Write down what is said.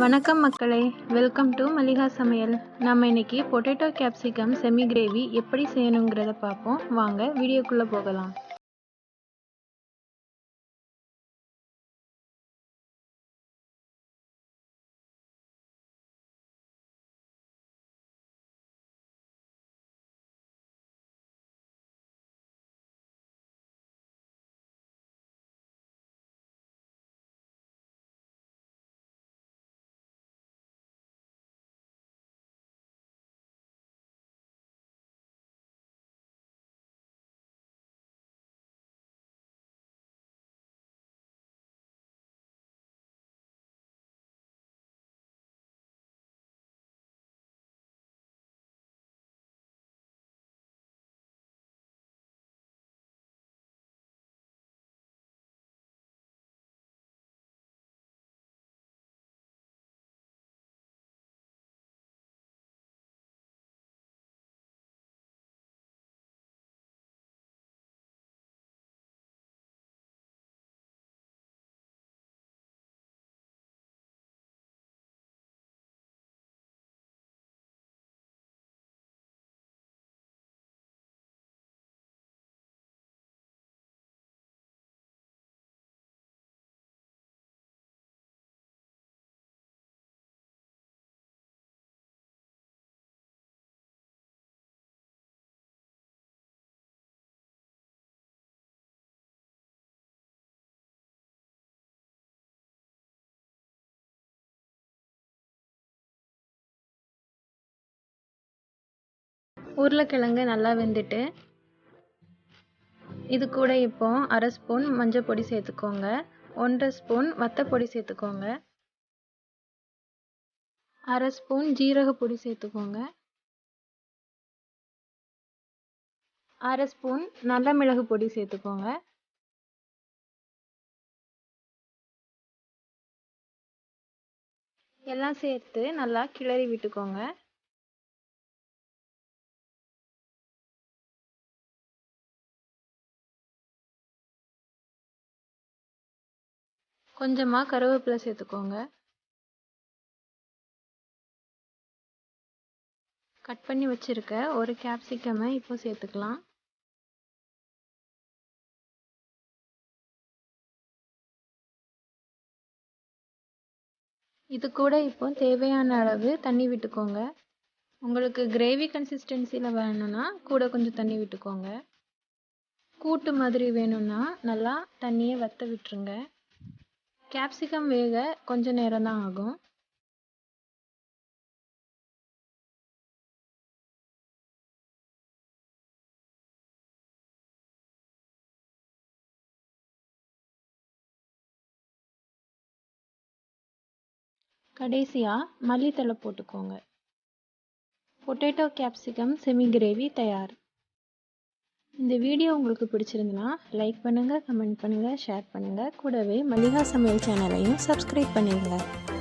வணக்கம் மக்களே, welcome to Mallika சமையல். நம்ம இன்னைக்கு பொட்டேட்டோ கேப்சிகம் செமி கிரேவி எப்படி செய்யணுங்கிறத பார்ப்போம். வாங்க வீடியோக்குள்ள போகலாம். உருளைக்கிழங்கு நல்லா வெந்துட்டு இது கூட இப்போ 1/2 ஸ்பூன் மஞ்சள் பொடி சேர்த்துக்கோங்க. 1/2 ஸ்பூன் வத்தப்பொடி சேர்த்துக்கோங்க. 1/2 ஸ்பூன் ஜீரக பொடி சேர்த்துக்கோங்க. 1/2 ஸ்பூன் நல்ல மிளகு பொடி சேர்த்துக்கோங்க. எல்லாம் சேர்த்து நல்லா கிளறி விட்டுக்கோங்க. கொஞ்சமா கருவேப்பிலை சேர்த்துக்கோங்க. கட் பண்ணி வச்சிருக்க ஒரு கேப்சிகமை இப்போ சேர்த்துக்கலாம். இது கூட இப்போ தேவையான அளவு தண்ணி விட்டுக்கோங்க. உங்களுக்கு கிரேவி கன்சிஸ்டன்சியில் வேணும்னா கூட கொஞ்சம் தண்ணி விட்டுக்கோங்க. கூட்டு மாதிரி வேணும்னா நல்லா தண்ணியை வற்ற விட்டுருங்க. கேப்சிகம் வேக கொஞ்சம் நேரம் தான் ஆகும். கடைசியாக மல்லித்தழை போட்டுக்கோங்க. பொட்டேட்டோ கேப்சிகம் செமி கிரேவி தயார். இந்த வீடியோ உங்களுக்கு பிடிச்சிருந்துன்னா லைக் பண்ணுங்கள், கமெண்ட் பண்ணுங்கள், ஷேர் பண்ணுங்கள். கூடவே மல்லிகா சமையல் சேனலையும் சப்ஸ்கிரைப் பண்ணிடுங்க.